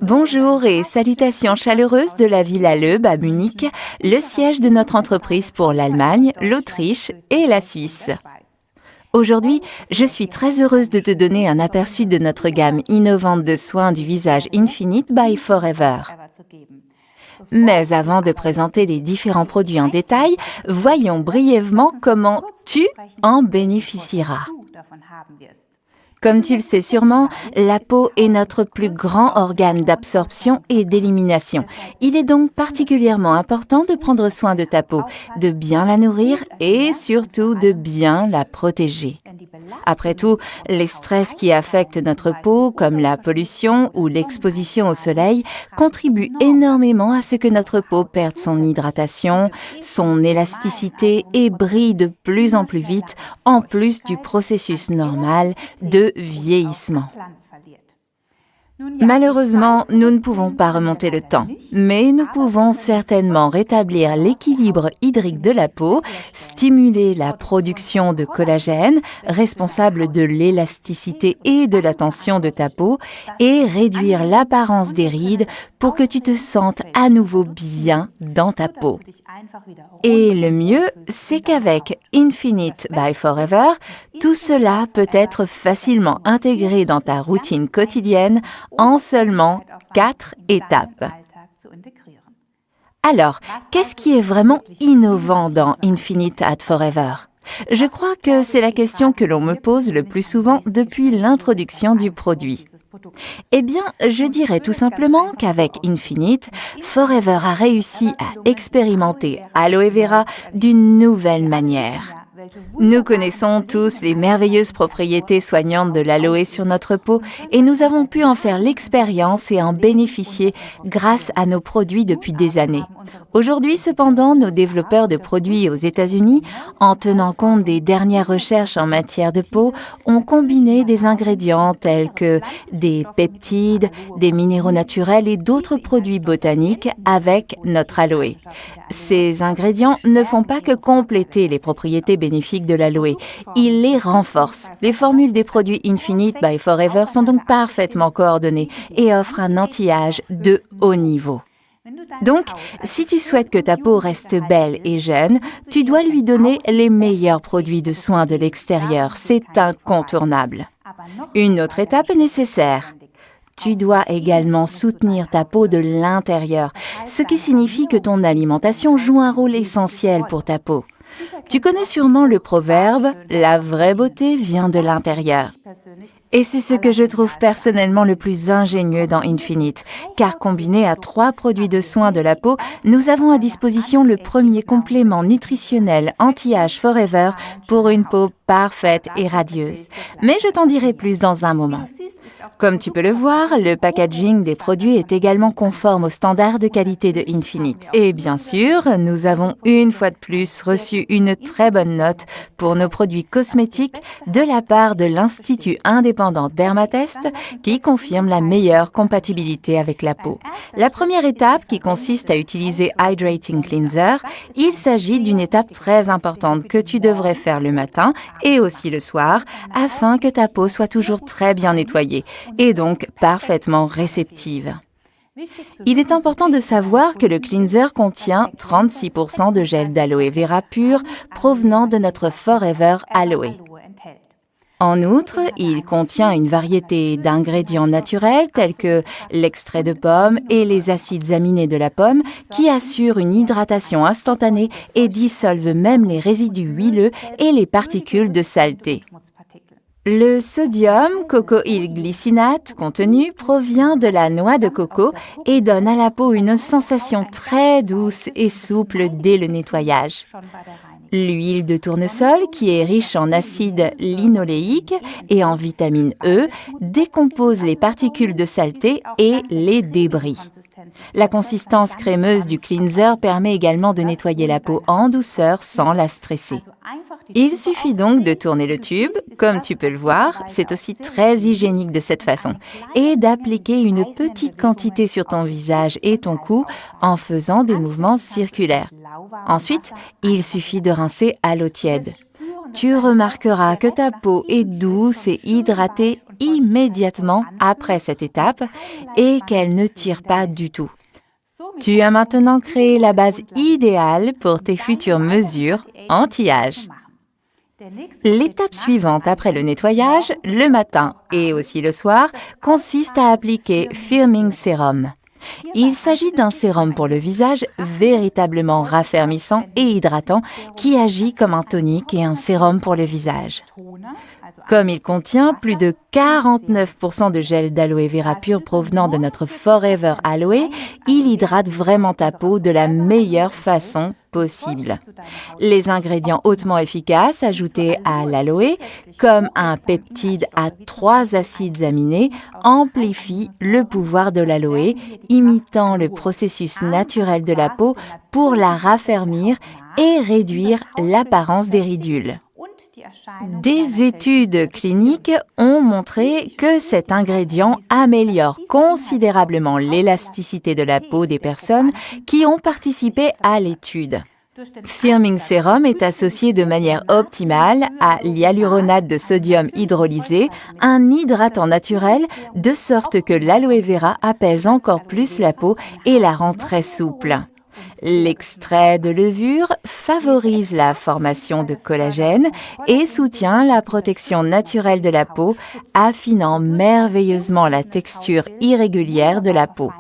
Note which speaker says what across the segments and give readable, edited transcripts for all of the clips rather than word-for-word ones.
Speaker 1: Bonjour et salutations chaleureuses de la Villa Leub à Munich, le siège de notre entreprise pour l'Allemagne, l'Autriche et la Suisse. Aujourd'hui, je suis très heureuse de te donner un aperçu de notre gamme innovante de soins du visage Infinite by Forever. Mais avant de présenter les différents produits en détail, voyons brièvement comment tu en bénéficieras. Comme tu le sais sûrement, la peau est notre plus grand organe d'absorption et d'élimination. Il est donc particulièrement important de prendre soin de ta peau, de bien la nourrir et surtout de bien la protéger. Après tout, les stress qui affectent notre peau, comme la pollution ou l'exposition au soleil, contribuent énormément à ce que notre peau perde son hydratation, son élasticité et brille de plus en plus vite, en plus du processus normal de vieillissement. Malheureusement, nous ne pouvons pas remonter le temps, mais nous pouvons certainement rétablir l'équilibre hydrique de la peau, stimuler la production de collagène, responsable de l'élasticité et de la tension de ta peau, et réduire l'apparence des rides pour que tu te sentes à nouveau bien dans ta peau. Et le mieux, c'est qu'avec Infinite by Forever, tout cela peut être facilement intégré dans ta routine quotidienne en seulement 4 étapes. Alors, qu'est-ce qui est vraiment innovant dans Infinite at Forever ? Je crois que c'est la question que l'on me pose le plus souvent depuis l'introduction du produit. Eh bien, je dirais tout simplement qu'avec Infinite, Forever a réussi à expérimenter Aloe Vera d'une nouvelle manière. Nous connaissons tous les merveilleuses propriétés soignantes de l'aloe sur notre peau et nous avons pu en faire l'expérience et en bénéficier grâce à nos produits depuis des années. Aujourd'hui, cependant, nos développeurs de produits aux États-Unis, en tenant compte des dernières recherches en matière de peau, ont combiné des ingrédients tels que des peptides, des minéraux naturels et d'autres produits botaniques avec notre aloe. Ces ingrédients ne font pas que compléter les propriétés bénéfiques de l'aloe, ils les renforcent. Les formules des produits Infinite by Forever sont donc parfaitement coordonnées et offrent un anti-âge de haut niveau. Donc, si tu souhaites que ta peau reste belle et jeune, tu dois lui donner les meilleurs produits de soins de l'extérieur. C'est incontournable. Une autre étape est nécessaire. Tu dois également soutenir ta peau de l'intérieur, ce qui signifie que ton alimentation joue un rôle essentiel pour ta peau. Tu connais sûrement le proverbe « La vraie beauté vient de l'intérieur ». Et c'est ce que je trouve personnellement le plus ingénieux dans Infinite, car combiné à 3 produits de soins de la peau, nous avons à disposition le premier complément nutritionnel anti-âge Forever pour une peau parfaite et radieuse. Mais je t'en dirai plus dans un moment. Comme tu peux le voir, le packaging des produits est également conforme aux standards de qualité de Infinite. Et bien sûr, nous avons une fois de plus reçu une très bonne note pour nos produits cosmétiques de la part de l'Institut indépendant Dermatest qui confirme la meilleure compatibilité avec la peau. La première étape, qui consiste à utiliser Hydrating Cleanser, il s'agit d'une étape très importante que tu devrais faire le matin et aussi le soir afin que ta peau soit toujours très bien nettoyée et donc parfaitement réceptive. Il est important de savoir que le cleanser contient 36% de gel d'aloe vera pur provenant de notre Forever Aloe. En outre, il contient une variété d'ingrédients naturels tels que l'extrait de pomme et les acides aminés de la pomme qui assurent une hydratation instantanée et dissolvent même les résidus huileux et les particules de saleté. Le sodium cocoïl glycinate contenu provient de la noix de coco et donne à la peau une sensation très douce et souple dès le nettoyage. L'huile de tournesol, qui est riche en acide linoléique et en vitamine E, décompose les particules de saleté et les débris. La consistance crémeuse du cleanser permet également de nettoyer la peau en douceur sans la stresser. Il suffit donc de tourner le tube, comme tu peux le voir, c'est aussi très hygiénique de cette façon, et d'appliquer une petite quantité sur ton visage et ton cou en faisant des mouvements circulaires. Ensuite, il suffit de rincer à l'eau tiède. Tu remarqueras que ta peau est douce et hydratée immédiatement après cette étape et qu'elle ne tire pas du tout. Tu as maintenant créé la base idéale pour tes futures mesures anti-âge. L'étape suivante après le nettoyage, le matin et aussi le soir, consiste à appliquer Firming Serum. Il s'agit d'un sérum pour le visage véritablement raffermissant et hydratant qui agit comme un tonique et un sérum pour le visage. Comme il contient plus de 49% de gel d'aloe vera pur provenant de notre Forever Aloe, il hydrate vraiment ta peau de la meilleure façon possible. Les ingrédients hautement efficaces ajoutés à l'aloe, comme un peptide à 3 acides aminés, amplifient le pouvoir de l'aloe, imitant le processus naturel de la peau pour la raffermir et réduire l'apparence des ridules. Des études cliniques ont montré que cet ingrédient améliore considérablement l'élasticité de la peau des personnes qui ont participé à l'étude. Firming Serum est associé de manière optimale à l'hyaluronate de sodium hydrolysé, un hydratant naturel, de sorte que l'aloe vera apaise encore plus la peau et la rend très souple. L'extrait de levure favorise la formation de collagène et soutient la protection naturelle de la peau, affinant merveilleusement la texture irrégulière de la peau.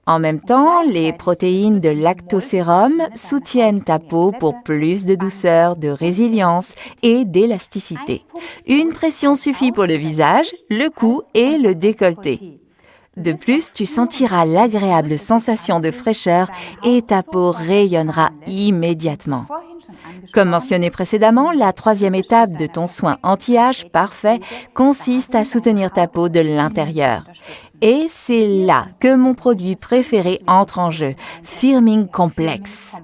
Speaker 1: En même temps, les protéines de lactosérum soutiennent ta peau pour plus de douceur, de résilience et d'élasticité. Une pression suffit pour le visage, le cou et le décolleté. De plus, tu sentiras l'agréable sensation de fraîcheur et ta peau rayonnera immédiatement. Comme mentionné précédemment, la 3e étape de ton soin anti-âge parfait consiste à soutenir ta peau de l'intérieur. Et c'est là que mon produit préféré entre en jeu, Firming Complex.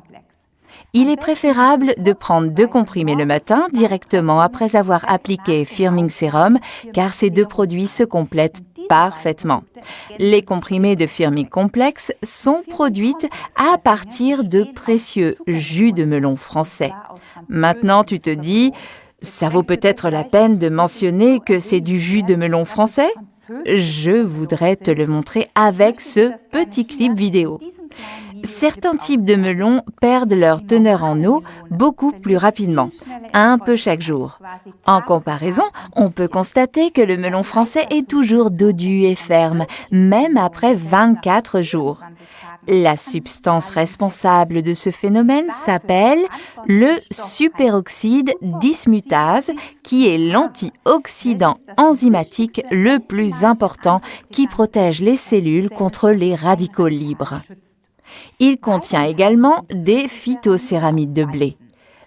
Speaker 1: Il est préférable de prendre 2 comprimés le matin directement après avoir appliqué Firming Serum, car ces 2 produits se complètent parfaitement. Les comprimés de Firming Complex sont produits à partir de précieux jus de melon français. Maintenant, tu te dis, ça vaut peut-être la peine de mentionner que c'est du jus de melon français? Je voudrais te le montrer avec ce petit clip vidéo. Certains types de melons perdent leur teneur en eau beaucoup plus rapidement, un peu chaque jour. En comparaison, on peut constater que le melon français est toujours dodu et ferme, même après 24 jours. La substance responsable de ce phénomène s'appelle le superoxyde dismutase, qui est l'antioxydant enzymatique le plus important qui protège les cellules contre les radicaux libres. Il contient également des phytocéramides de blé.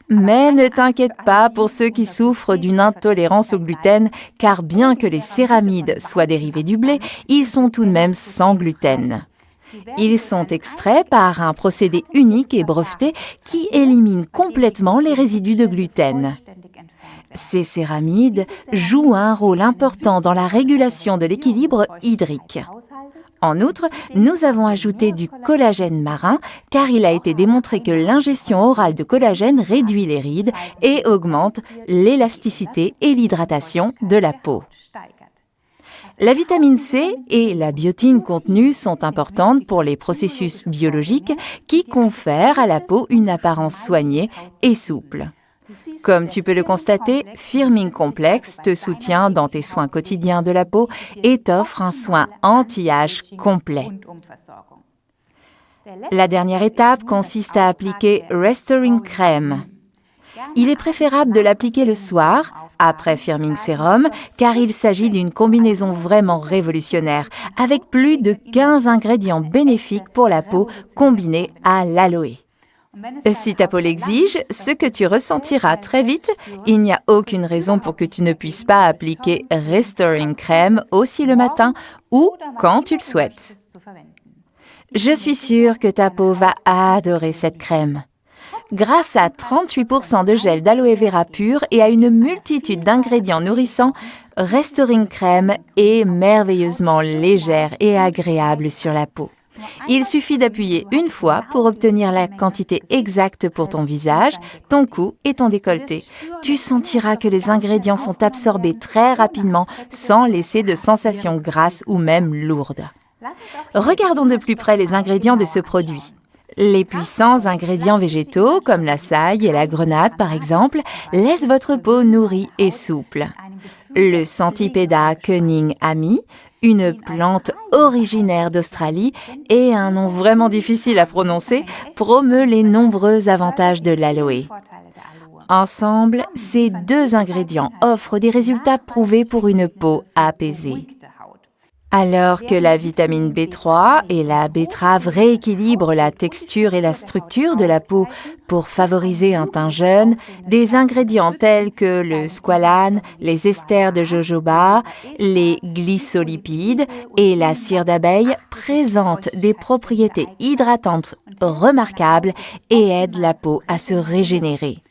Speaker 1: Mais ne t'inquiète pas pour ceux qui souffrent d'une intolérance au gluten, car bien que les céramides soient dérivés du blé, ils sont tout de même sans gluten. Ils sont extraits par un procédé unique et breveté qui élimine complètement les résidus de gluten. Ces céramides jouent un rôle important dans la régulation de l'équilibre hydrique. En outre, nous avons ajouté du collagène marin car il a été démontré que l'ingestion orale de collagène réduit les rides et augmente l'élasticité et l'hydratation de la peau. La vitamine C et la biotine contenue sont importantes pour les processus biologiques qui confèrent à la peau une apparence soignée et souple. Comme tu peux le constater, Firming Complex te soutient dans tes soins quotidiens de la peau et t'offre un soin anti-âge complet. La dernière étape consiste à appliquer Restoring Crème. Il est préférable de l'appliquer le soir, après Firming Serum, car il s'agit d'une combinaison vraiment révolutionnaire, avec plus de 15 ingrédients bénéfiques pour la peau combinés à l'aloe. Si ta peau l'exige, ce que tu ressentiras très vite, il n'y a aucune raison pour que tu ne puisses pas appliquer Restoring Crème aussi le matin ou quand tu le souhaites. Je suis sûre que ta peau va adorer cette crème. Grâce à 38% de gel d'aloe vera pur et à une multitude d'ingrédients nourrissants, Restoring Crème est merveilleusement légère et agréable sur la peau. Il suffit d'appuyer une fois pour obtenir la quantité exacte pour ton visage, ton cou et ton décolleté. Tu sentiras que les ingrédients sont absorbés très rapidement sans laisser de sensation grasse ou même lourde. Regardons de plus près les ingrédients de ce produit. Les puissants ingrédients végétaux, comme la saille et la grenade par exemple, laissent votre peau nourrie et souple. Le Centipeda Cunning Ami, une plante originaire d'Australie et un nom vraiment difficile à prononcer, promeut les nombreux avantages de l'aloe. Ensemble, ces deux ingrédients offrent des résultats prouvés pour une peau apaisée. Alors que la vitamine B3 et la betterave rééquilibrent la texture et la structure de la peau pour favoriser un teint jeune, des ingrédients tels que le squalane, les esters de jojoba, les glycolipides et la cire d'abeille présentent des propriétés hydratantes remarquables et aident la peau à se régénérer.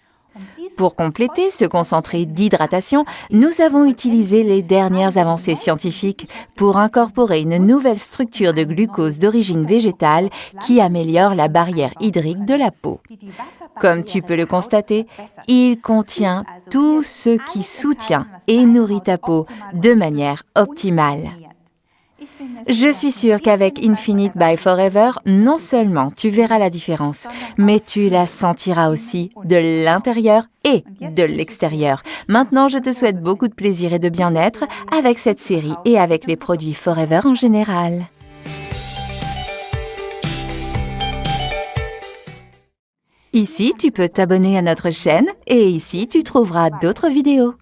Speaker 1: Pour compléter ce concentré d'hydratation, nous avons utilisé les dernières avancées scientifiques pour incorporer une nouvelle structure de glucose d'origine végétale qui améliore la barrière hydrique de la peau. Comme tu peux le constater, il contient tout ce qui soutient et nourrit ta peau de manière optimale. Je suis sûre qu'avec Infinite by Forever, non seulement tu verras la différence, mais tu la sentiras aussi de l'intérieur et de l'extérieur. Maintenant, je te souhaite beaucoup de plaisir et de bien-être avec cette série et avec les produits Forever en général. Ici, tu peux t'abonner à notre chaîne et ici, tu trouveras d'autres vidéos.